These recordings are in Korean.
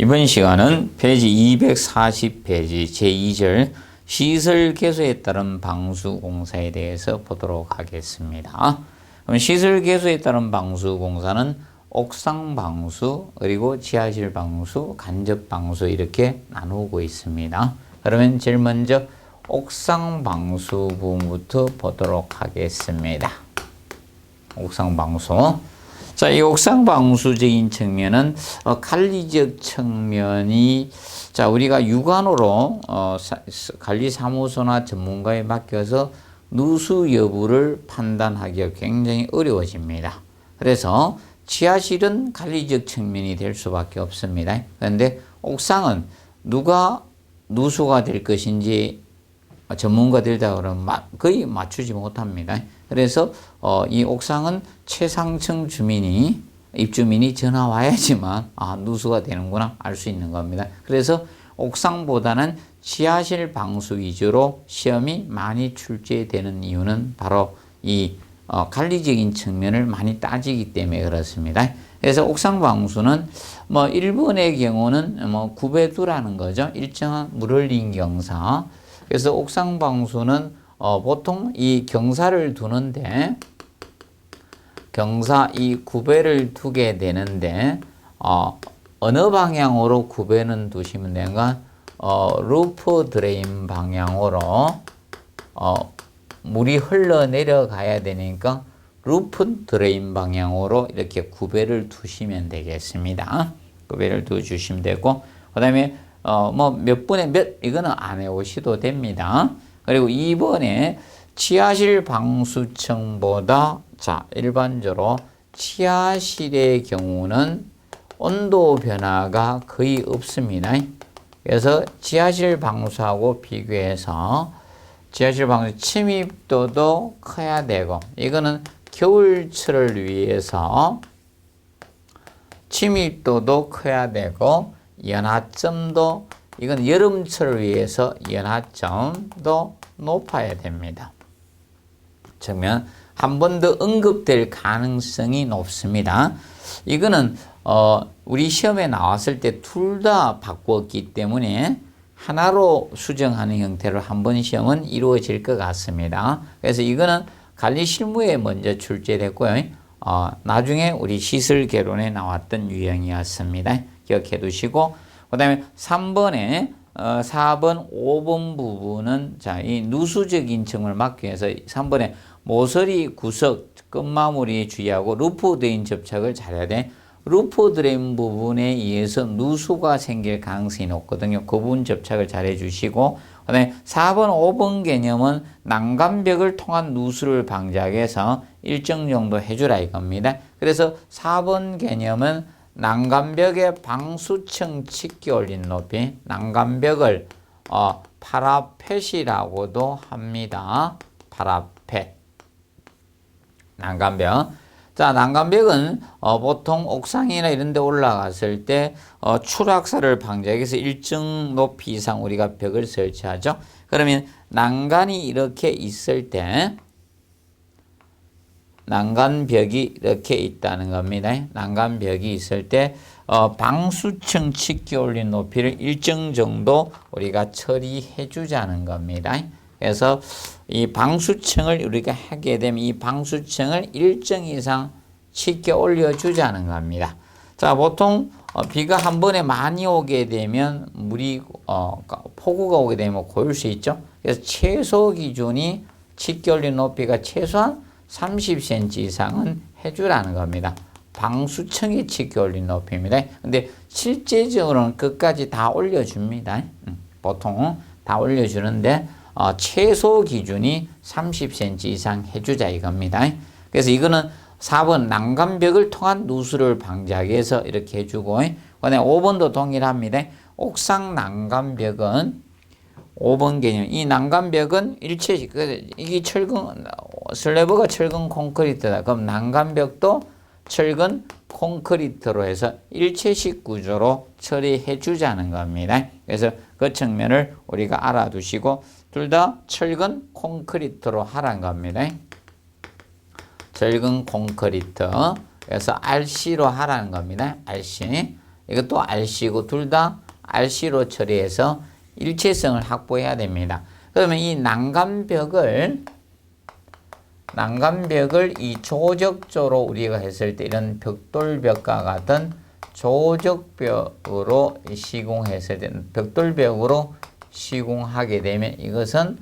이번 시간은 페이지 240페이지 제2절 시설 개소에 따른 방수 공사에 대해서 보도록 하겠습니다. 그럼 시설 개소에 따른 방수 공사는 옥상 방수, 그리고 지하실 방수, 간접 방수 이렇게 나누고 있습니다. 그러면 제일 먼저 옥상 방수 부분부터 보도록 하겠습니다. 옥상 방수. 자, 이 옥상 방수적인 측면은 관리적 측면이 자 우리가 육안으로 관리사무소나 전문가에 맡겨서 누수 여부를 판단하기가 굉장히 어려워집니다. 그래서 지하실은 관리적 측면이 될 수밖에 없습니다. 그런데 옥상은 누가 누수가 될 것인지 전문가들다 그러면 거의 맞추지 못합니다. 그래서 이 옥상은 최상층 주민이 입주민이 전화 와야지만 누수가 되는구나 알 수 있는 겁니다. 그래서 옥상보다는 지하실 방수 위주로 시험이 많이 출제되는 이유는 바로 이 관리적인 측면을 많이 따지기 때문에 그렇습니다. 그래서 옥상 방수는 일본의 경우는 구배두라는 거죠. 일정한 물 흘린 경사. 그래서 옥상 방수는 보통 이 경사를 두는데 경사 이 구배를 두게 되는데 어느 방향으로 구배는 두시면 되는가? 루프 드레인 방향으로 물이 흘러 내려가야 되니까 루프 드레인 방향으로 이렇게 구배를 두시면 되겠습니다. 구배를 두 주시면 되고 그 다음에 몇 분에 몇 이거는 안 해오셔도 됩니다. 그리고 2번에 지하실 방수층보다 자 일반적으로 지하실의 경우는 온도 변화가 거의 없습니다. 그래서 지하실 방수하고 비교해서 지하실 방수 침입도도 커야 되고 이거는 겨울철을 위해서 침입도도 커야 되고 연하점도 이건 여름철을 위해서 연하점도 높아야 됩니다. 측면 한 번 더 언급될 가능성이 높습니다. 이거는 우리 시험에 나왔을 때 둘 다 바꾸었기 때문에 하나로 수정하는 형태로 한 번 시험은 이루어질 것 같습니다. 그래서 이거는 관리 실무에 먼저 출제됐고요. 나중에 우리 시설 개론에 나왔던 유형이었습니다. 기억해 두시고 그 다음에 3번에 4번, 5번 부분은 자, 이 누수적인 층을 막기 위해서 3번에 모서리 구석 끝마무리 주의하고 루프 드레인 접착을 잘해야 돼. 루프 드레인 부분에 의해서 누수가 생길 가능성이 높거든요. 그 부분 접착을 잘 해주시고 그 다음에 4번, 5번 개념은 난간벽을 통한 누수를 방지하기 위해서 일정 정도 해주라 이겁니다. 그래서 4번 개념은 난간벽의 방수층 치기 올린 높이 난간벽을 파라펫이라고도 합니다. 파라펫 난간벽. 자, 난간벽은 보통 옥상이나 이런 데 올라갔을 때 추락사를 방지하기 위해서 일정 높이 이상 우리가 벽을 설치하죠. 그러면 난간이 이렇게 있을 때 난간벽이 이렇게 있다는 겁니다. 난간벽이 있을 때 방수층 치기 올린 높이를 일정 정도 우리가 처리해 주자는 겁니다. 그래서 이 방수층을 우리가 하게 되면 이 방수층을 일정 이상 치켜 올려 주자는 겁니다. 자, 보통 비가 한 번에 많이 오게 되면 물이 폭우가 오게 되면 고일 수 있죠. 그래서 최소 기준이 치켜 올린 높이가 최소한 30cm 이상은 해주라는 겁니다. 방수층이 치켜 올린 높이입니다. 근데 실제적으로는 끝까지 다 올려줍니다. 보통 다 올려주는데 최소 기준이 30cm 이상 해주자 이겁니다. 그래서 이거는 4번 난간벽을 통한 누수를 방지하기 위해서 이렇게 해주고 그다음에 5번도 동일합니다. 옥상 난간벽은 5번 개념. 이 난간벽은 일체식. 이게 철근 슬래브가 철근 콘크리트다. 그럼 난간벽도 철근 콘크리트로 해서 일체식 구조로 처리해 주자는 겁니다. 그래서 그 측면을 우리가 알아두시고 둘 다 철근 콘크리트로 하라는 겁니다. 철근 콘크리트. 그래서 RC로 하라는 겁니다. RC. 이것도 RC고 둘 다 RC로 처리해서 일체성을 확보해야 됩니다. 그러면 이 난간벽을 이 조적조로 우리가 했을 때 이런 벽돌벽과 같은 조적벽으로 시공했을 때 벽돌벽으로 시공하게 되면 이것은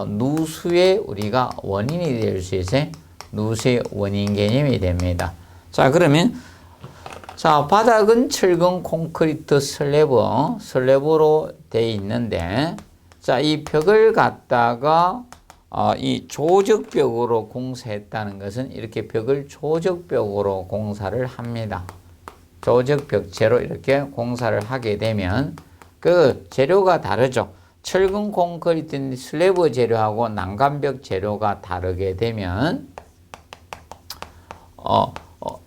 누수의 우리가 원인이 될 수 있어요. 누수의 원인 개념이 됩니다. 자, 그러면 자, 바닥은 철근 콘크리트 슬래브로 되어 있는데, 자, 이 벽을 갖다가 이 조적벽으로 공사했다는 것은 이렇게 벽을 조적벽으로 공사를 합니다. 조적벽체로 이렇게 공사를 하게 되면 그 재료가 다르죠. 철근 콘크리트 슬래브 재료하고 난간벽 재료가 다르게 되면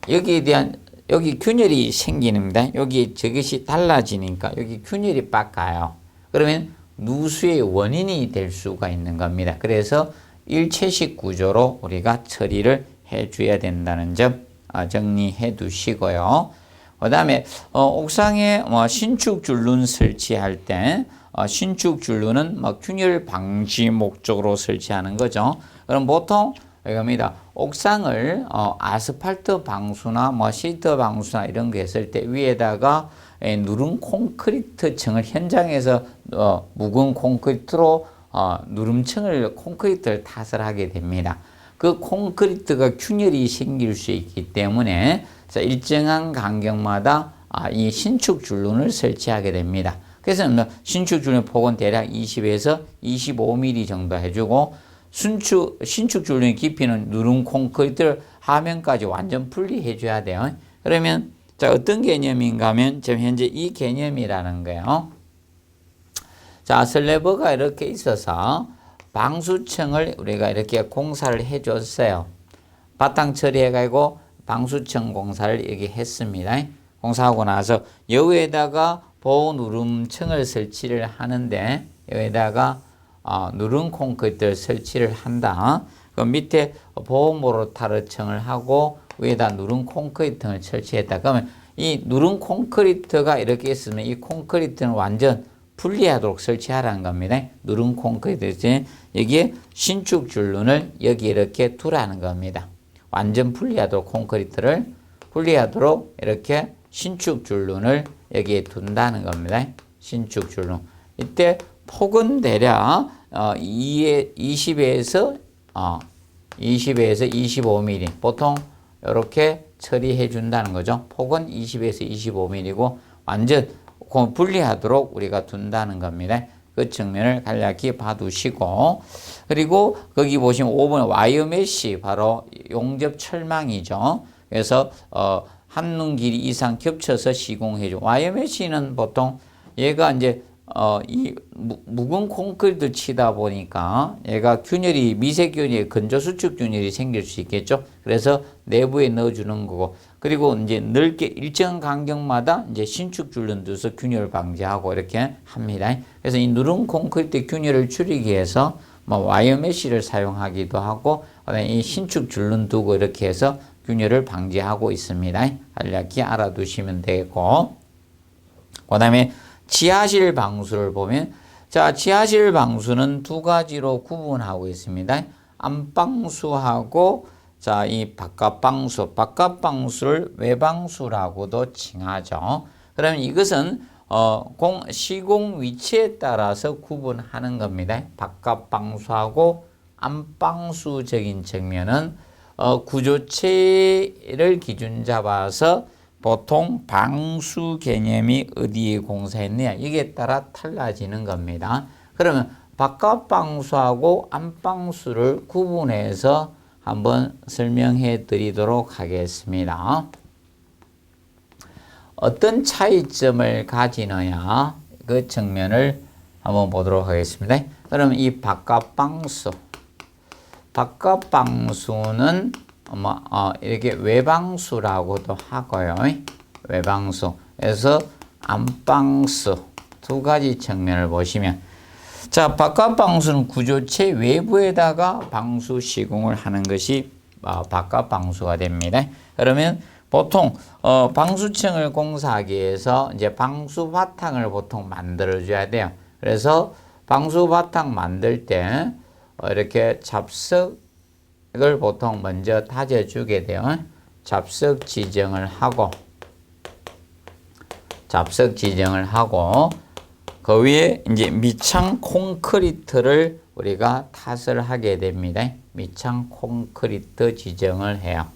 여기에 대한 여기 균열이 생기는데 여기 저것이 달라지니까 여기 균열이 바뀌어요. 그러면 누수의 원인이 될 수가 있는 겁니다. 그래서 일체식 구조로 우리가 처리를 해줘야 된다는 점 정리해 두시고요. 그 다음에 옥상에 신축 줄눈 설치할 때 신축 줄눈은 균열 방지 목적으로 설치하는 거죠. 그럼 보통 이겁니다. 옥상을 아스팔트 방수나 시트 방수나 이런 거 했을 때 위에다가 누름 콘크리트 층을 현장에서 묵은 콘크리트로 누름층을 콘크리트를 탓을 하게 됩니다. 그 콘크리트가 균열이 생길 수 있기 때문에 일정한 간격마다 이 신축 줄눈을 설치하게 됩니다. 그래서 신축 줄눈 폭은 대략 20에서 25mm 정도 해주고 신축 줄눈의 깊이는 누름 콘크리트를 하면까지 완전 분리해 줘야 돼요. 그러면 자, 어떤 개념인가 하면 지금 현재 이 개념이라는 거예요. 자, 슬래브가 이렇게 있어서 방수층을 우리가 이렇게 공사를 해 줬어요. 바탕 처리해 가지고 방수층 공사를 여기 했습니다. 공사하고 나서 여기에다가 보호 누름층을 설치를 하는데 여기다가 누름 콘크리트를 설치를 한다. 그 밑에 보호 모르타르층을 하고 위에다 누름 콘크리트를 설치했다. 그러면 이 누름 콘크리트가 이렇게 있으면 이 콘크리트는 완전 분리하도록 설치하라는 겁니다. 누름 콘크리트 여기에 신축 줄눈을 여기 이렇게 두라는 겁니다. 완전 분리하도록 콘크리트를 분리하도록 이렇게 신축 줄눈을 여기에 둔다는 겁니다. 신축 줄눈. 이때 폭은 대략 20에서 25mm 보통 이렇게 처리해 준다는 거죠. 폭은 20에서 25mm고 완전 분리하도록 우리가 둔다는 겁니다. 그 측면을 간략히 봐두시고 그리고 거기 보시면 5번 와이어 메쉬 바로 용접 철망이죠. 그래서 한 눈 길이 이상 겹쳐서 시공해 줘. 와이어 메쉬는 보통 얘가 이제 이 묵은 콘크리트 치다 보니까 얘가 균열이 미세균이 건조수축 균열이 생길 수 있겠죠. 그래서 내부에 넣어주는 거고 그리고 이제 넓게 일정 간격마다 이제 신축 줄눈 둬서 균열 방지하고 이렇게 합니다. 그래서 이 누름 콘크리트 균열을 줄이기 위해서 와이어 메쉬를 사용하기도 하고 그다음에 이 신축 줄눈 두고 이렇게 해서 균열을 방지하고 있습니다. 간략히 알아두시면 되고 그다음에 지하실 방수를 보면 자, 지하실 방수는 두 가지로 구분하고 있습니다. 안방수하고 자, 이 바깥방수를 외방수라고도 칭하죠. 그러면 이것은 시공 위치에 따라서 구분하는 겁니다. 바깥방수하고 안방수적인 측면은 구조체를 기준 잡아서 보통 방수 개념이 어디에 공사했느냐 이게 따라 달라지는 겁니다. 그러면 바깥방수하고 안방수를 구분해서 한번 설명해 드리도록 하겠습니다. 어떤 차이점을 가지느냐 그 측면을 한번 보도록 하겠습니다. 그러면 이 바깥방수는 이렇게 외방수라고도 하고요. 외방수. 그래서 안방수 두 가지 측면을 보시면 자, 바깥방수는 구조체 외부에다가 방수 시공을 하는 것이 바깥방수가 됩니다. 그러면 보통 방수층을 공사하기 위해서 이제 방수 바탕을 보통 만들어 줘야 돼요. 그래서 방수 바탕 만들 때 이렇게 잡석을 보통 먼저 다져 주게 돼요. 잡석 지정을 하고 그 위에 이제 밑창 콘크리트를 우리가 탓을 하게 됩니다. 밑창 콘크리트 지정을 해요.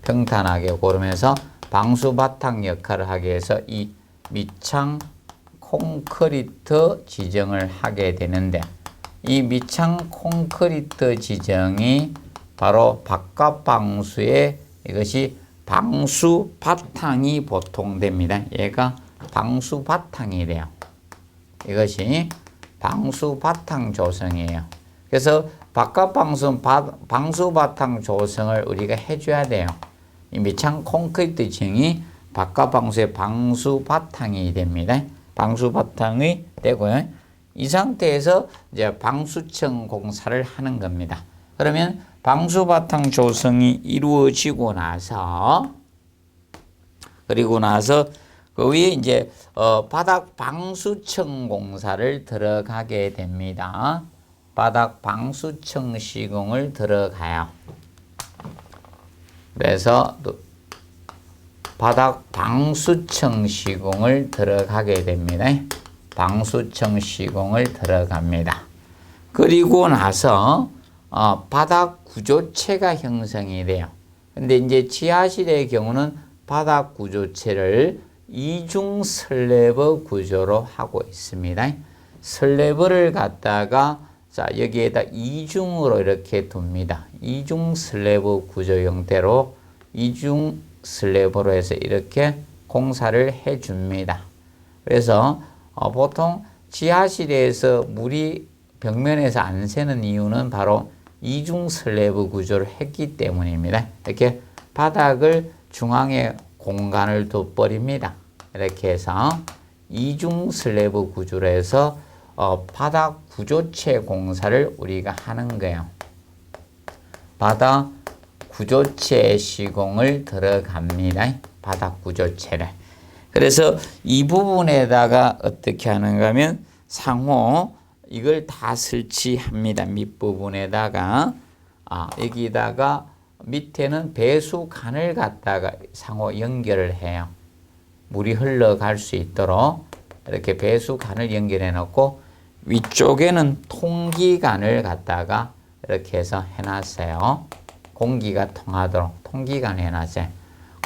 평탄하게 고르면서 방수 바탕 역할을 하기 위해서 이 밑창 콘크리트 지정을 하게 되는데, 이 밑창 콘크리트 지정이 바로 바깥 방수에 이것이 방수 바탕이 보통 됩니다. 얘가 방수 바탕이 돼요. 이것이 방수 바탕 조성이에요. 그래서 바깥 방수 바탕 조성을 우리가 해줘야 돼요. 이 밑창 콘크리트 지형이 바깥 방수의 방수 바탕이 됩니다. 방수 바탕이 되고요. 이 상태에서 이제 방수층 공사를 하는 겁니다. 그러면 방수 바탕 조성이 이루어지고 나서 그 위에 이제 바닥 방수층 공사를 들어가게 됩니다. 바닥 방수층 시공을 들어가요. 그래서 바닥 방수층 시공을 들어가게 됩니다. 방수층 시공을 들어갑니다. 그리고 나서 바닥 구조체가 형성이 돼요. 근데 이제 지하실의 경우는 바닥 구조체를 이중 슬래브 구조로 하고 있습니다. 슬래브를 갖다가 자 여기에다 이중으로 이렇게 둡니다. 이중 슬래브 구조 형태로 이중 슬래브로 해서 이렇게 공사를 해 줍니다. 그래서 보통 지하실에서 물이 벽면에서 안 새는 이유는 바로 이중 슬래브 구조를 했기 때문입니다. 이렇게 바닥을 중앙에 공간을 둬버립니다. 이렇게 해서 이중 슬래브 구조로 해서 바닥 구조체 공사를 우리가 하는 거예요. 바닥 구조체 시공을 들어갑니다. 바닥 구조체를. 그래서 이 부분에다가 어떻게 하는가 하면 상호 이걸 다 설치합니다. 밑부분에다가 여기다가 밑에는 배수관을 갖다가 상호 연결을 해요. 물이 흘러갈 수 있도록 이렇게 배수관을 연결해 놓고 위쪽에는 통기관을 갖다가 이렇게 해서 해놨어요. 공기가 통하도록 통기관 해놨어요.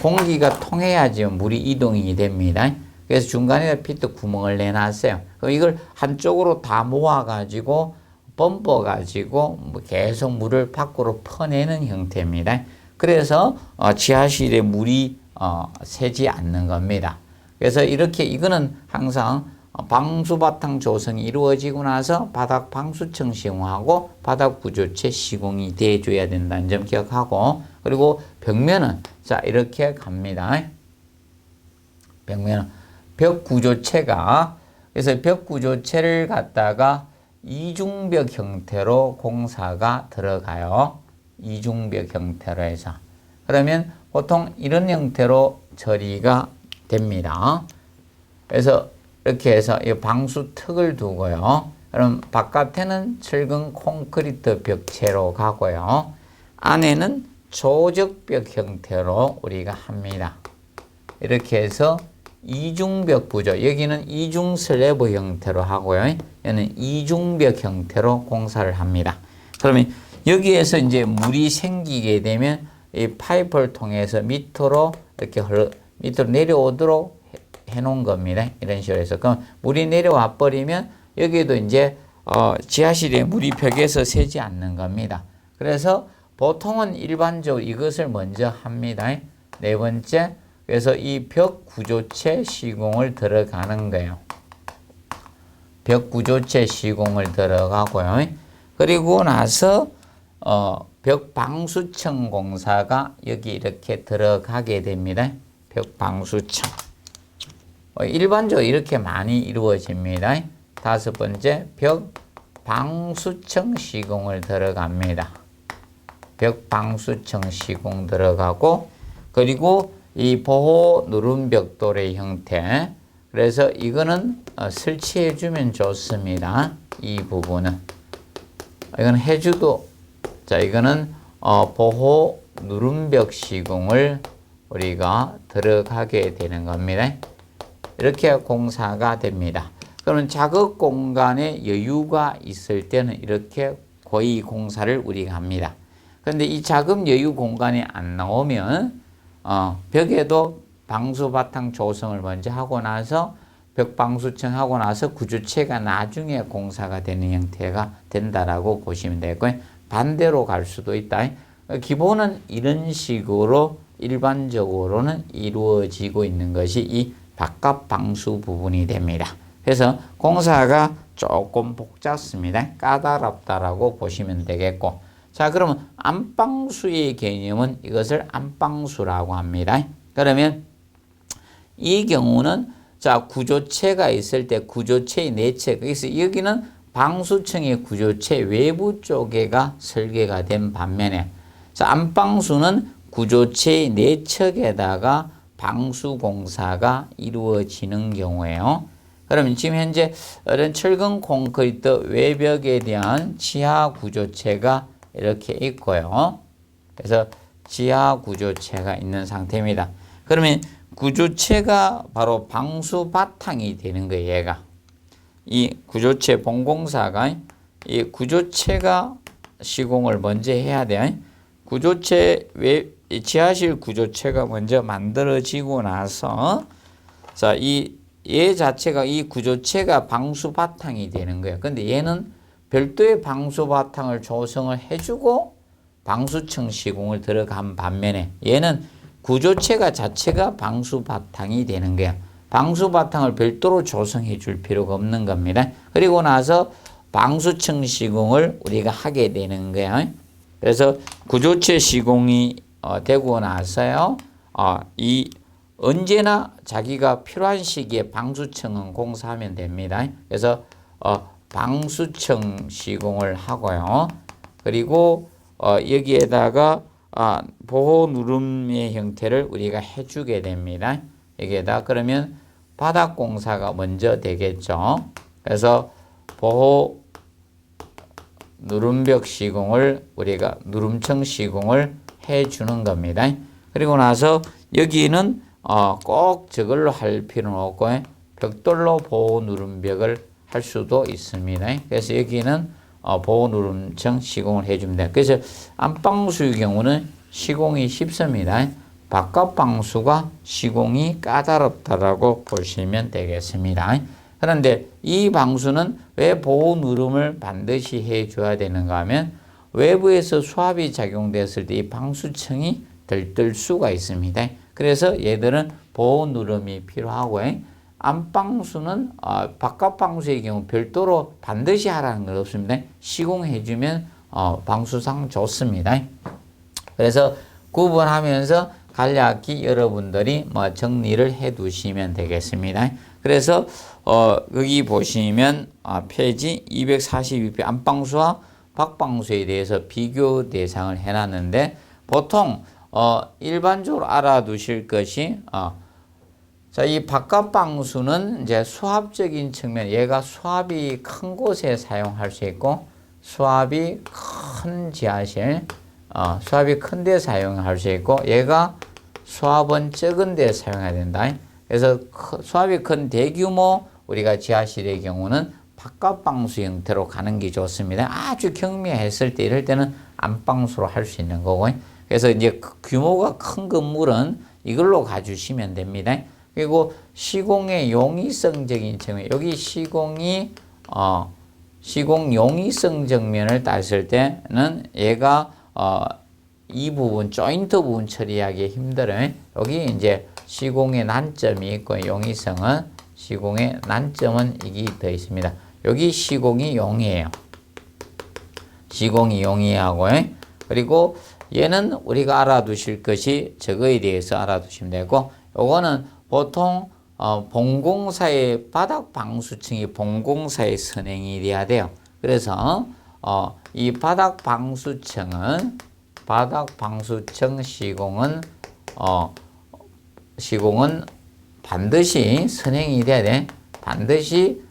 공기가 통해야지 물이 이동이 됩니다. 그래서 중간에 피트 구멍을 내놨어요. 그럼 이걸 한쪽으로 다 모아가지고 펌퍼가지고 계속 물을 밖으로 퍼내는 형태입니다. 그래서 지하실에 물이 새지 않는 겁니다. 그래서 이렇게 이거는 항상 방수 바탕 조성이 이루어지고 나서 바닥 방수층 시공하고 바닥 구조체 시공이 돼줘야 된다는 점 기억하고, 그리고 벽면은 자 이렇게 갑니다. 벽면은 벽 구조체가 그래서 벽 구조체를 갖다가 이중벽 형태로 공사가 들어가요. 이중벽 형태로 해서. 그러면 보통 이런 형태로 처리가 됩니다. 그래서 이렇게 해서 이 방수턱을 두고요. 그럼 바깥에는 철근 콘크리트 벽체로 가고요. 안에는 조적벽 형태로 우리가 합니다. 이렇게 해서 이중벽 구조, 여기는 이중 슬래브 형태로 하고요. 여기는 이중벽 형태로 공사를 합니다. 그러면 여기에서 이제 물이 생기게 되면 이 파이프를 통해서 밑으로 이렇게 밑으로 내려오도록 해 놓은 겁니다. 이런 식으로 해서. 그럼 물이 내려와 버리면 여기도 이제 지하실에 물이 벽에서 새지 않는 겁니다. 그래서 보통은 일반적으로 이것을 먼저 합니다. 네 번째, 그래서 이 벽 구조체 시공을 들어가는 거예요. 벽 구조체 시공을 들어가고요. 그리고 나서 벽 방수층 공사가 여기 이렇게 들어가게 됩니다. 벽 방수층. 일반적으로 이렇게 많이 이루어집니다. 다섯 번째, 벽 방수층 시공을 들어갑니다. 벽 방수층 시공 들어가고, 그리고 이 보호 누름벽돌의 형태. 그래서 이거는 설치해 주면 좋습니다. 이 부분은. 이건 해주도, 자, 이거는 보호 누름벽 시공을 우리가 들어가게 되는 겁니다. 이렇게 공사가 됩니다. 그러면 작업 공간에 여유가 있을 때는 이렇게 거의 공사를 우리가 합니다. 그런데 이 작업 여유 공간이 안 나오면 벽에도 방수 바탕 조성을 먼저 하고 나서 벽 방수층 하고 나서 구조체가 나중에 공사가 되는 형태가 된다라고 보시면 되고요. 반대로 갈 수도 있다. 기본은 이런 식으로 일반적으로는 이루어지고 있는 것이 이 바깥 방수 부분이 됩니다. 그래서 공사가 조금 복잡습니다. 까다롭다라고 보시면 되겠고, 자, 그러면 안방수의 개념은 이것을 안방수라고 합니다. 그러면 이 경우는 자, 구조체가 있을 때 구조체의 내체, 그래서 여기는 방수층의 구조체 외부 쪽에가 설계가 된 반면에, 자, 안방수는 구조체의 내측에다가 방수 공사가 이루어지는 경우에요. 그러면 지금 현재 이런 철근 콘크리트 외벽에 대한 지하 구조체가 이렇게 있고요. 그래서 지하 구조체가 있는 상태입니다. 그러면 구조체가 바로 방수 바탕이 되는 거예요. 얘가 이 구조체 본공사가 이 구조체가 시공을 먼저 해야 돼. 구조체 지하실 구조체가 먼저 만들어지고 나서, 자, 얘 자체가 이 구조체가 방수 바탕이 되는 거예요. 근데 얘는 별도의 방수 바탕을 조성을 해주고 방수층 시공을 들어간 반면에 얘는 구조체가 자체가 방수 바탕이 되는 거야. 방수 바탕을 별도로 조성해 줄 필요가 없는 겁니다. 그리고 나서 방수층 시공을 우리가 하게 되는 거야. 그래서 구조체 시공이 되고 나서요, 언제나 자기가 필요한 시기에 방수층은 공사하면 됩니다. 그래서 방수층 시공을 하고요. 그리고 여기에다가 보호 누름의 형태를 우리가 해주게 됩니다. 여기에다 그러면 바닥 공사가 먼저 되겠죠. 그래서 보호 누름벽 시공을 우리가 누름층 시공을 해주는 겁니다. 그리고 나서 여기는 꼭 저걸로 할 필요는 없고 벽돌로 보호 누름벽을 할 수도 있습니다. 그래서 여기는 보호 누름층 시공을 해줍니다. 그래서 안방수의 경우는 시공이 쉽습니다. 바깥 방수가 시공이 까다롭다라고 보시면 되겠습니다. 그런데 이 방수는 왜 보호 누름을 반드시 해줘야 되는가 하면 외부에서 수압이 작용됐을 때 이 방수층이 들뜰 수가 있습니다. 그래서 얘들은 보호 누름이 필요하고, 안방수는 바깥 방수의 경우 별도로 반드시 하라는 건 없습니다. 시공해주면 방수상 좋습니다. 그래서 구분하면서 간략히 여러분들이 정리를 해 두시면 되겠습니다. 그래서 여기 보시면 페이지 242페이지 안방수와 밖방수에 대해서 비교 대상을 해놨는데, 보통 일반적으로 알아두실 것이 자, 이 바깥 방수는 이제 수압적인 측면, 얘가 수압이 큰 곳에 사용할 수 있고 수압이 큰 지하실, 수압이 큰 데 사용할 수 있고 얘가 수압은 적은 데 사용해야 된다. 그래서 수압이 큰 대규모 우리가 지하실의 경우는 바깥 방수 형태로 가는 게 좋습니다. 아주 경미했을 때 이럴 때는 안방수로 할 수 있는 거고, 그래서 이제 규모가 큰 건물은 이걸로 가주시면 됩니다. 그리고 시공의 용이성적인 측면, 여기 시공이 시공 용이성 정면을 따졌을 때는 얘가 이 부분 조인트 부분 처리하기 힘들어요. 여기 이제 시공의 난점이 있고 용이성은 시공의 난점은 이게 더 있습니다. 여기 시공이 용이에요. 시공이 용이하고, 그리고 얘는 우리가 알아두실 것이 저거에 대해서 알아두시면 되고, 요거는 보통 본공사의 바닥 방수층이 본공사의 선행이 돼야 돼요. 그래서 이 바닥 방수층 시공은 시공은 반드시 선행이 돼야 돼. 반드시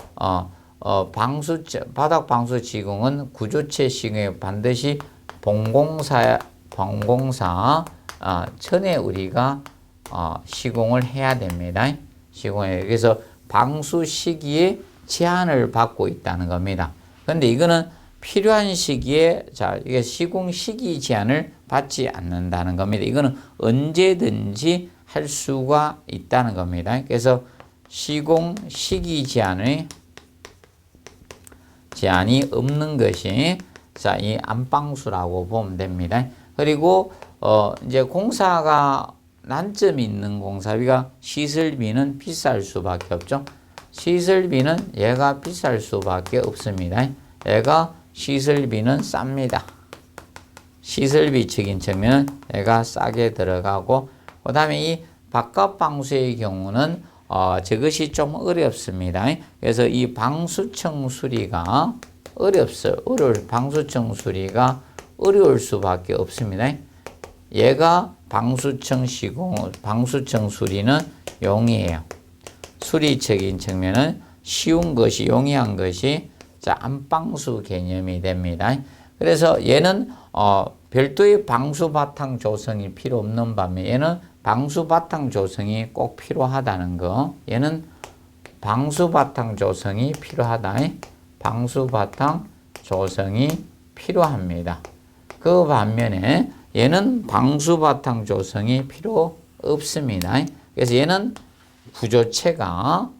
바닥 방수 시공은 구조체 시공에 반드시 본공사 전에 우리가 시공을 해야 됩니다. 그래서 방수 시기에 제한을 받고 있다는 겁니다. 그런데 이거는 필요한 시기에 이게 시공 시기 제한을 받지 않는다는 겁니다. 이거는 언제든지 할 수가 있다는 겁니다. 그래서 시공 시기 제한이 없는 것이 이 안방수라고 보면 됩니다. 그리고 이제 공사가 난점이 있는 공사비가 시설비는 비쌀 수밖에 없죠. 시설비는 얘가 비쌀 수밖에 없습니다. 얘가 시설비는 쌉니다. 시설비적인 측면은 얘가 싸게 들어가고, 그 다음에 이 바깥 방수의 경우는 저것이 좀 어렵습니다. 그래서 이 방수청 수리가 방수청 수리가 어려울 수밖에 없습니다. 얘가 방수청 수리는 용이해요. 수리적인 측면은 쉬운 것이, 용이한 것이 안방수 개념이 됩니다. 그래서 얘는 별도의 방수 바탕 조성이 필요 없는 반면 얘는 방수 바탕 조성이 꼭 필요하다는 거. 얘는 방수 바탕 조성이 필요하다. 방수 바탕 조성이 필요합니다. 그 반면에 얘는 방수 바탕 조성이 필요 없습니다. 그래서 얘는 구조체가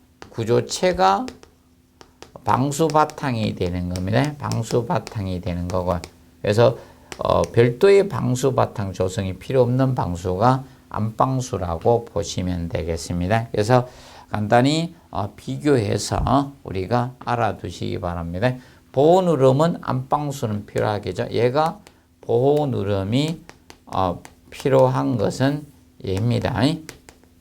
방수 바탕이 되는 겁니다. 방수 바탕이 되는 거고. 그래서 별도의 방수 바탕 조성이 필요 없는 방수가 안방수라고 보시면 되겠습니다. 그래서 간단히 비교해서 우리가 알아두시기 바랍니다. 보호 누름은 안방수는 필요하겠죠. 얘가 보호 누름이 필요한 것은 얘입니다.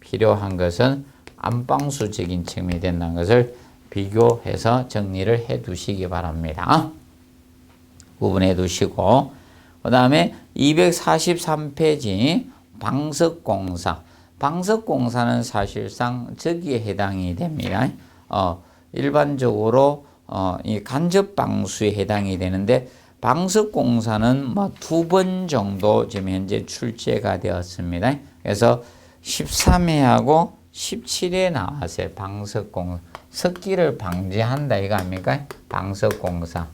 필요한 것은 안방수적인 측면이 된다는 것을 비교해서 정리를 해 두시기 바랍니다. 구분해 두시고, 그 다음에 243페이지 방석공사. 방석공사는 사실상 저기에 해당이 됩니다. 일반적으로 이 간접방수에 해당이 되는데, 방석공사는 2번 정도 지금 현재 출제가 되었습니다. 그래서 13회하고 17회 나왔어요. 방석공사. 습기를 방지한다 이거 아닙니까? 방석공사.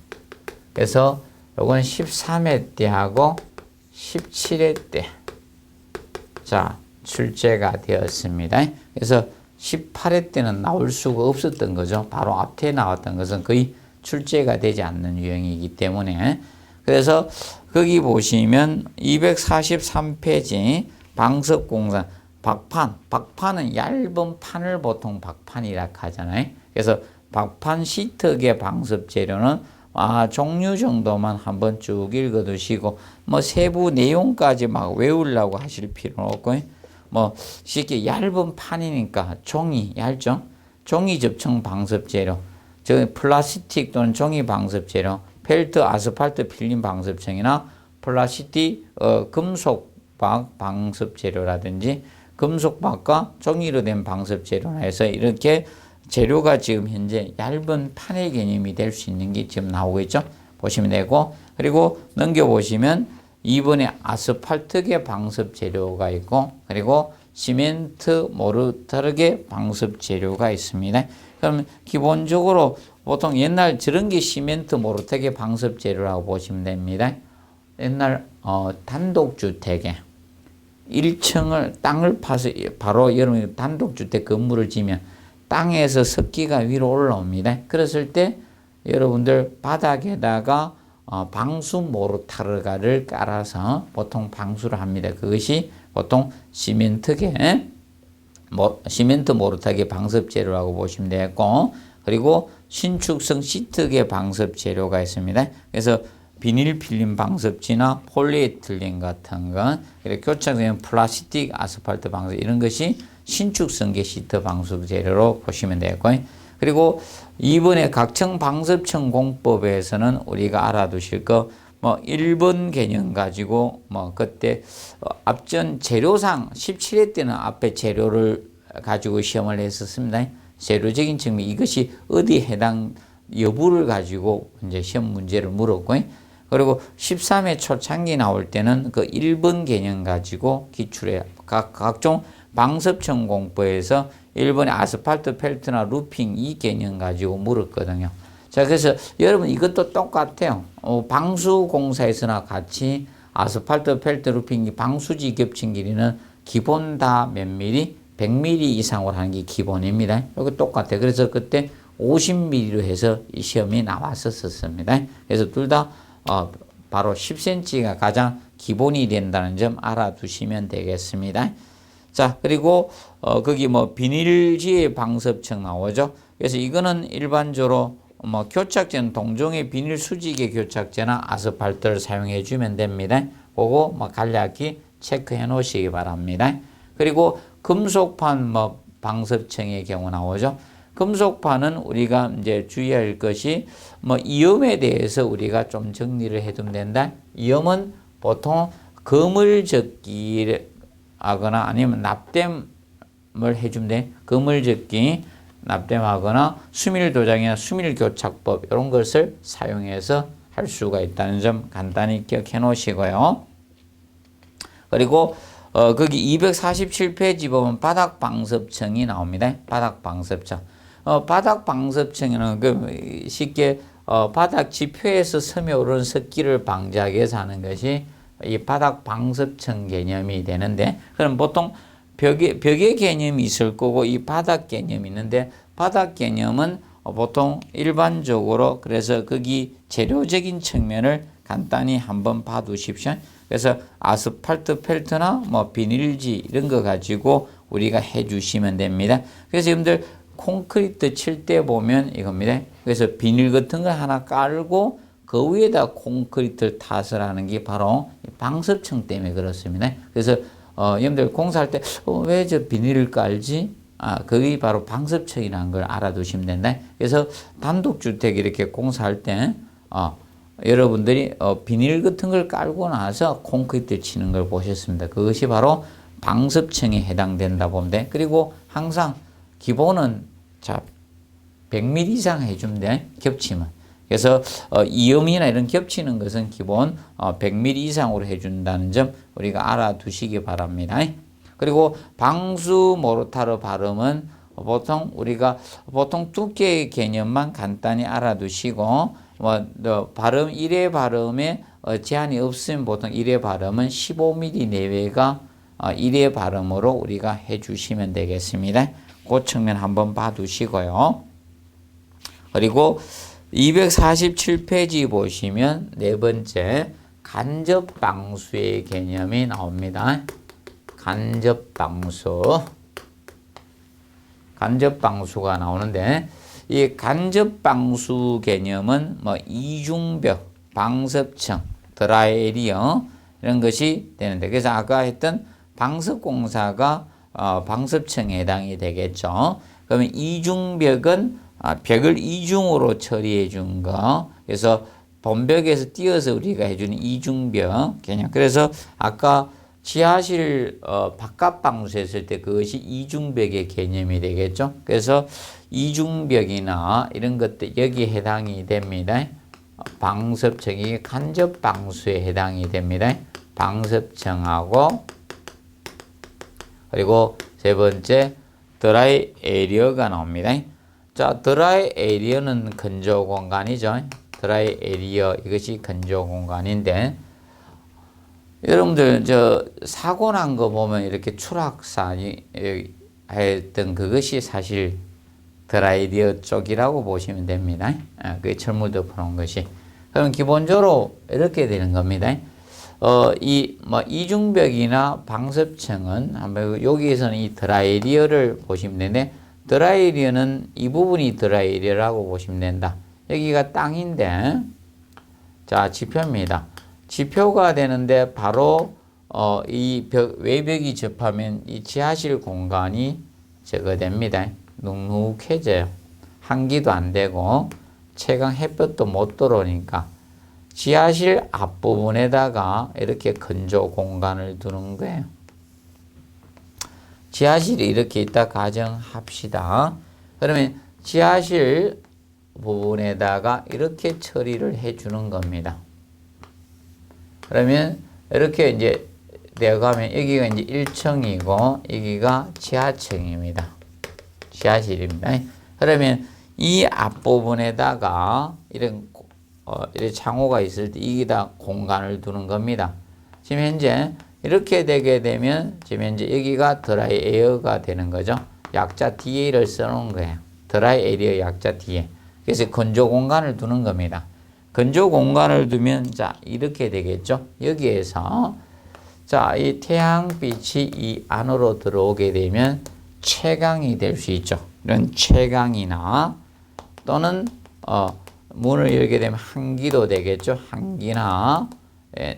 그래서 요건 13회 때 하고 17회 때 출제가 되었습니다. 그래서 18회 때는 나올 수가 없었던 거죠. 바로 앞에 나왔던 것은 거의 출제가 되지 않는 유형이기 때문에. 그래서 거기 보시면 243페이지 방석공사. 박판은 얇은 판을 보통 박판이라 하잖아요. 그래서 박판 시트계 방습 재료는 종류 정도만 한번 쭉 읽어 두시고, 세부 내용까지 막 외우려고 하실 필요는 없고, 쉽게 얇은 판이니까 종이 얇죠? 종이 접촉 방습 재료, 플라스틱 또는 종이 방습 재료, 펠트, 아스팔트 필름 방습청이나 플라스틱, 금속박 방습 재료라든지 금속박과 종이로 된 방습 재료나 해서 이렇게 재료가 지금 현재 얇은 판의 개념이 될 수 있는 게 지금 나오고 있죠. 보시면 되고, 그리고 넘겨보시면 2번에 아스팔트계 방습 재료가 있고, 그리고 시멘트 모르타르계 방습 재료가 있습니다. 그러면 기본적으로 보통 옛날 저런 게 시멘트 모르타르계 방습 재료라고 보시면 됩니다. 옛날 단독주택에 1층을 땅을 파서 바로 여러분이 단독주택 건물을 지면 땅에서 습기가 위로 올라옵니다. 그랬을 때 여러분들 바닥에다가 방수 모르타르가를 깔아서 보통 방수를 합니다. 그것이 보통 시멘트 모르타르계 방습 재료라고 보시면 되겠고, 그리고 신축성 시트계 방습 재료가 있습니다. 그래서 비닐 필름 방습지나 폴리에틸렌 같은 건, 그리고 교착된 플라스틱 아스팔트 방습, 이런 것이 신축성계 시트 방수 재료로 보시면 되고요. 그리고 이번에 각청 방습청 공법에서는 우리가 알아두실 거, 뭐 1번 개념 가지고 뭐 그때 앞전 재료상 17회 때는 앞에 재료를 가지고 시험을 했었습니다. 재료적인 측면 이것이 어디에 해당 여부를 가지고 이제 시험 문제를 물었고, 그리고 13회 초창기 나올 때는 그 1번 개념 가지고 기출해 각종 방섭청 공부에서 1번의 아스팔트 펠트나 루핑 이 개념 가지고 물었거든요. 자, 그래서 여러분 이것도 똑같아요. 방수공사에서나 같이 아스팔트 펠트 루핑 방수지 겹친 길이는 기본 다 몇 미리? 100mm 이상으로 하는 게 기본입니다. 이거 똑같아요. 그래서 그때 50mm로 해서 이 시험이 나왔었습니다. 그래서 둘 다 바로 10cm가 가장 기본이 된다는 점 알아두시면 되겠습니다. 자, 그리고 거기 뭐 비닐지의 방섭청 나오죠. 그래서 이거는 일반적으로 뭐 교착제는 동종의 비닐 수직의 교착제나 아스팔트를 사용해 주면 됩니다. 그거 뭐 간략히 체크해 놓으시기 바랍니다. 그리고 금속판 뭐 방섭청의 경우 나오죠. 금속판은 우리가 이제 주의할 것이 뭐 이염에 대해서 우리가 좀 정리를 해두면 된다. 이염은 보통 그물젓기 하거나 아니면 납땜을 해주면 돼. 그물젓기, 납땜하거나 수밀도장이나 수밀교착법 이런 것을 사용해서 할 수가 있다는 점 간단히 기억해 놓으시고요. 그리고 거기 247페이지 보면 바닥방섭청이 나옵니다. 바닥방섭청. 바닥방섭청에는 그 쉽게 바닥 지표에서 섬에 오르는 습기를 방지하기 위해서 하는 것이 이 바닥방섭청 개념이 되는데, 그럼 보통 벽의 개념이 있을 거고 이 바닥 개념이 있는데, 바닥 개념은 보통 일반적으로 그래서 거기 재료적인 측면을 간단히 한번 봐두십시오. 그래서 아스팔트 펠트나 뭐 비닐지 이런 거 가지고 우리가 해 주시면 됩니다. 그래서 여러분들 콘크리트 칠 때 보면 이겁니다. 그래서 비닐 같은 거 하나 깔고 그 위에다 콘크리트를 탓을 하는 게 바로 방섭청 때문에 그렇습니다. 그래서 여러분들 공사할 때 왜 저 비닐을 깔지? 그게 바로 방섭청이라는 걸 알아두시면 된다. 그래서 단독주택 이렇게 공사할 때 여러분들이 비닐 같은 걸 깔고 나서 콘크리트 치는 걸 보셨습니다. 그것이 바로 방섭청에 해당된다 보면 돼. 그리고 항상 기본은 100mm 이상 해주면 돼. 겹치면. 그래서 이음이나 이런 겹치는 것은 기본 100mm 이상으로 해준다는 점 우리가 알아두시기 바랍니다. 그리고 방수 모르타르 발음은 보통 두께의 개념만 간단히 알아두시고 발음 1회 발음에 제한이 없으면 보통 1회 발음은 15mm 내외가 1회 발음으로 우리가 해주시면 되겠습니다. 그 측면 한번 봐두시고요. 그리고 247페이지 보시면 네 번째 간접방수의 개념이 나옵니다. 간접방수가 나오는데, 이 간접방수 개념은 뭐 이중벽, 방섭청, 드라이에리어 이런 것이 되는데, 그래서 아까 했던 방섭공사가 방섭청에 해당이 되겠죠. 그러면 이중벽은 벽을 이중으로 처리해 준 거. 그래서 본벽에서 띄어서 우리가 해주는 이중벽 개념. 그래서 아까 지하실 바깥 방수했을 때 그것이 이중벽의 개념이 되겠죠. 그래서 이중벽이나 이런 것들 여기에 해당이 됩니다. 방섭청이 간접 방수에 해당이 됩니다. 방섭청하고 그리고 세 번째 드라이 에리어가 나옵니다. 자, 드라이 에리어는 건조 공간이죠. 드라이 에리어 이것이 건조 공간인데, 여러분들 사고 난 거 보면 이렇게 추락사니 했던 그것이 사실 드라이에리어 쪽이라고 보시면 됩니다. 그게 철물 덮어놓은 것이. 그럼 기본적으로 이렇게 되는 겁니다. 이중벽이나 방섭청은 여기에서는 이 드라이에리어를 보시면 되는데, 드라이에리어는 이 부분이 드라이에리어라고 보시면 된다. 여기가 땅인데, 자, 지표입니다. 지표가 되는데 바로 이 외벽이 접하면 이 지하실 공간이 제거됩니다. 눅눅해져요. 환기도 안 되고 채광 햇볕도 못 들어오니까. 지하실 앞부분에다가 이렇게 건조 공간을 두는 거예요. 지하실이 이렇게 있다 가정합시다. 그러면 지하실 부분에다가 이렇게 처리를 해 주는 겁니다. 그러면 이렇게 이제 내려가면 여기가 이제 1층이고 여기가 지하층입니다. 지하실입니다. 그러면 이 앞부분에다가 이런 창호가 있을 때 이게 다 공간을 두는 겁니다. 지금 현재 이렇게 되게 되면 지금 현재 여기가 드라이 에어가 되는 거죠. 약자 DA를 써놓은 거예요. 드라이 에리어 약자 DA. 그래서 건조 공간을 두는 겁니다. 건조 공간을 두면 자 이렇게 되겠죠. 여기에서 자 이 태양빛이 이 안으로 들어오게 되면 채광이 될 수 있죠. 이런 채광이나 또는 문을 열게 되면 한기도 되겠죠. 한기나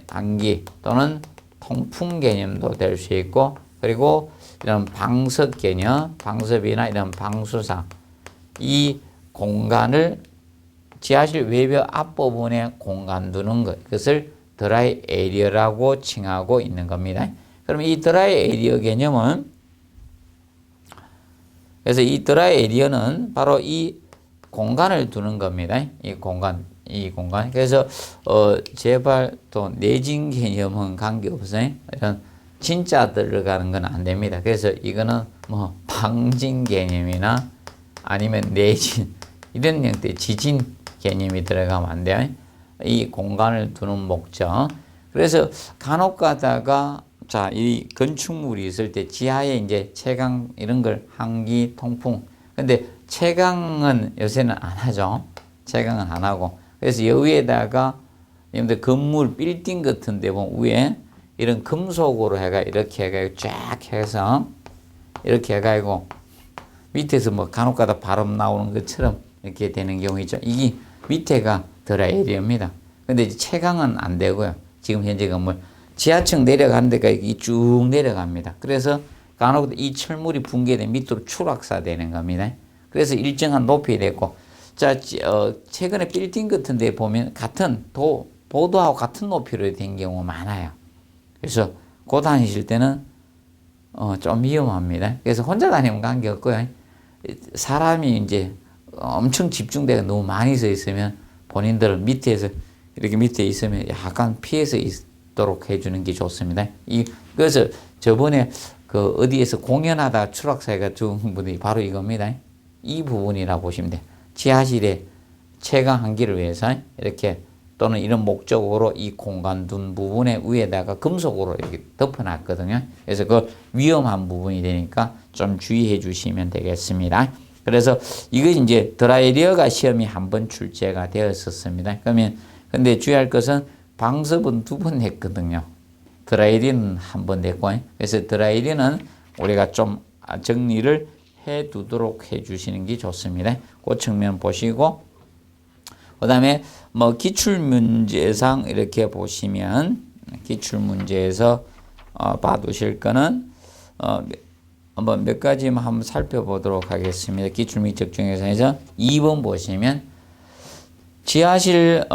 안기 또는 통풍 개념도 될 수 있고 그리고 이런 방석 개념, 방석이나 이런 방수상 이 공간을 지하실 외벽 앞부분에 공간 두는 것 그것을 드라이 에리어라고 칭하고 있는 겁니다. 그럼 이 드라이 에리어 개념은 그래서 이 드라이 에리어는 바로 이 공간을 두는 겁니다. 이 공간. 그래서 제발 또 내진 개념은 관계없어요. 이런 진짜 들어가는 건 안 됩니다. 그래서 이거는 뭐 방진 개념이나 아니면 내진 이런 형태의 지진 개념이 들어가면 안 돼요. 이 공간을 두는 목적. 그래서 간혹 가다가 자, 이 건축물이 있을 때 지하에 이제 채광 이런 걸 한기, 통풍. 근데 채광은 요새는 안 하죠. 채광은 안 하고. 그래서 여기에다가 여러분들 건물 빌딩 같은 데 보면 위에 이런 금속으로 해가 이렇게 해가 쫙 해서 이렇게 해가지고 밑에서 뭐 간혹 가다 바람 나오는 것처럼 이렇게 되는 경우 있죠. 이게 밑에가 드라이 에리어입니다. 근데 이제 채광은 안 되고요. 지금 현재 건물 지하층 내려가는 데가 쭉 내려갑니다. 그래서 간혹 이 철물이 붕괴된 밑으로 추락사되는 겁니다. 그래서 일정한 높이에 됐고, 자, 최근에 빌딩 같은 데 보면 같은 보도하고 같은 높이로 된 경우가 많아요. 그래서 고 다니실 때는 좀 위험합니다. 그래서 혼자 다니면 관계없고요. 사람이 이제 엄청 집중되어 너무 많이 서 있으면 본인들은 밑에서 이렇게 밑에 있으면 약간 피해서 있도록 해주는 게 좋습니다. 그래서 저번에 그 어디에서 공연하다 추락사가 죽은 분이 바로 이겁니다. 이 부분이라고 보시면 돼요. 지하실에 채광 한기를 위해서 이렇게 또는 이런 목적으로 이 공간 둔 부분에 위에다가 금속으로 이렇게 덮어놨거든요. 그래서 그 위험한 부분이 되니까 좀 주의해 주시면 되겠습니다. 그래서 이거 이제 드라이리어가 시험이 한 번 출제가 되었었습니다. 그러면 근데 주의할 것은 방습은 2번 했거든요. 드라이리는 한 번 됐고, 그래서 드라이리는 우리가 좀 정리를 해 두도록 해 주시는 게 좋습니다. 그 측면 보시고, 그 다음에 뭐 기출문제상 이렇게 보시면, 기출문제에서 봐두실 거는, 한번 몇 가지만 한번 살펴보도록 하겠습니다. 기출문제 중에서 2번 보시면, 지하실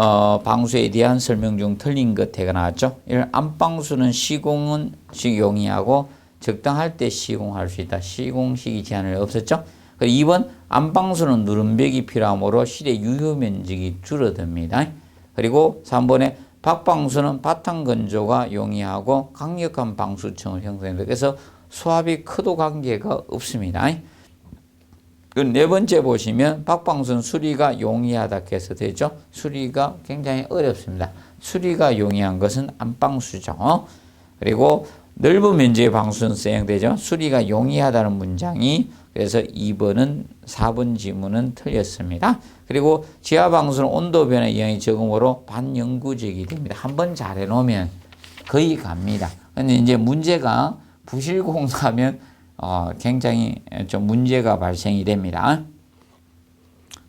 방수에 대한 설명 중 틀린 것 대가 나왔죠. 1. 안방수는 시공은 용이하고 적당할 때 시공할 수 있다. 시공시기 제한은 없었죠. 2번 안방수는 누름벽이 필요하므로 실의 유효 면적이 줄어듭니다. 그리고 3번에 박방수는 바탕 건조가 용이하고 강력한 방수층을 형성합니다. 그래서 수압이 크도 관계가 없습니다. 그 4번째 보시면 박방수는 수리가 용이하다 해서 되죠. 수리가 굉장히 어렵습니다. 수리가 용이한 것은 안방수죠. 그리고 넓은 면적의 방수는 사용되죠. 수리가 용이하다는 문장이 그래서 2번은 4번 지문은 틀렸습니다. 그리고 지하 방수는 온도 변화 영향이 적음으로 반영구적이 됩니다. 한번 잘해 놓으면 거의 갑니다. 근데 이제 문제가 부실공사하면 굉장히 좀 문제가 발생이 됩니다.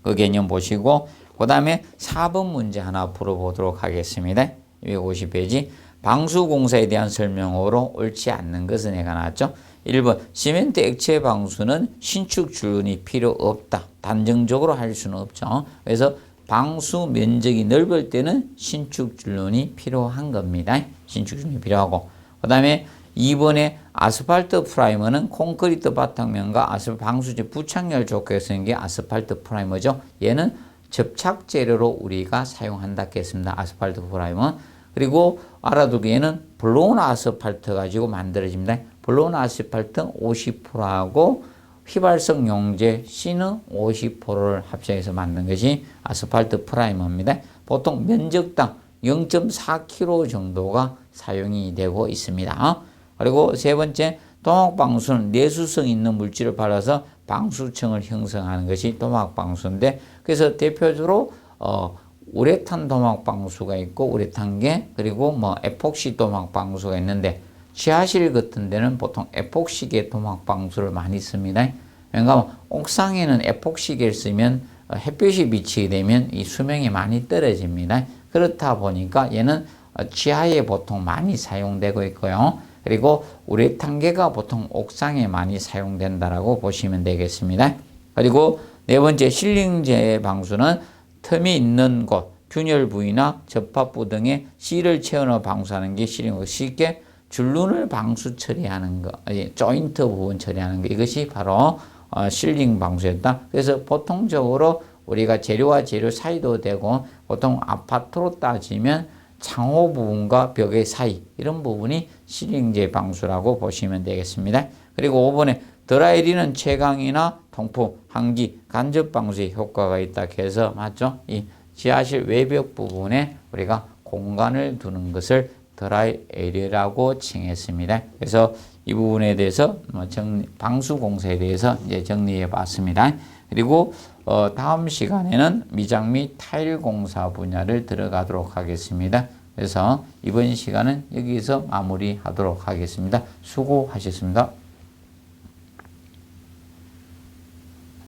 그 개념 보시고 그 다음에 4번 문제 하나 풀어보도록 하겠습니다. 250페이지 방수공사에 대한 설명으로 옳지 않는 것은 내가 나왔죠. 1번 시멘트 액체 방수는 신축 줄눈이 필요 없다. 단정적으로 할 수는 없죠. 그래서 방수 면적이 넓을 때는 신축 줄눈이 필요한 겁니다. 신축 줄눈이 필요하고. 그 다음에 2번에 아스팔트 프라이머는 콘크리트 바탕면과 아스팔트 방수제 부착력을 좋게 쓰는 게 아스팔트 프라이머죠. 얘는 접착 재료로 우리가 사용한다 했습니다. 아스팔트 프라이머. 그리고 알아두기 얘는 블로운 아스팔트 가지고 만들어집니다. 블로운 아스팔트 50%하고 휘발성 용제 C는 50%를 합쳐서 만든 것이 아스팔트 프라이머입니다. 보통 면적당 0.4kg 정도가 사용이 되고 있습니다. 그리고 세 번째, 토막방수는 내수성 있는 물질을 발라서 방수층을 형성하는 것이 토막방수인데, 그래서 대표적으로 우레탄 토막방수가 있고 우레탄계, 그리고 에폭시 토막방수가 있는데, 지하실 같은 데는 보통 에폭시계 토막방수를 많이 씁니다. 왜냐하면 옥상에는 에폭시계를 쓰면 햇볕이 비치게 되면 이 수명이 많이 떨어집니다. 그렇다 보니까 얘는 지하에 보통 많이 사용되고 있고요. 그리고 우레탄계가 보통 옥상에 많이 사용된다라고 보시면 되겠습니다. 그리고 네 번째, 실링제 방수는 틈이 있는 곳, 균열 부위나 접합부 등에 C를 채워넣어 방수하는 게 실링. 쉽게 줄눈을 방수 처리하는 거, 조인트 부분 처리하는 거, 이것이 바로 실링 방수였다. 그래서 보통적으로 우리가 재료와 재료 사이도 되고, 보통 아파트로 따지면 창호 부분과 벽의 사이, 이런 부분이 실링제 방수라고 보시면 되겠습니다. 그리고 5번에 드라이리는 채광이나 통풍, 환기, 간접 방수에 효과가 있다 해서 맞죠? 이 지하실 외벽 부분에 우리가 공간을 두는 것을 드라이 에리어라고 칭했습니다. 그래서 이 부분에 대해서 방수 공사에 대해서 이제 정리해 봤습니다. 그리고 다음 시간에는 미장 및 타일 공사 분야를 들어가도록 하겠습니다. 그래서 이번 시간은 여기서 마무리하도록 하겠습니다. 수고하셨습니다.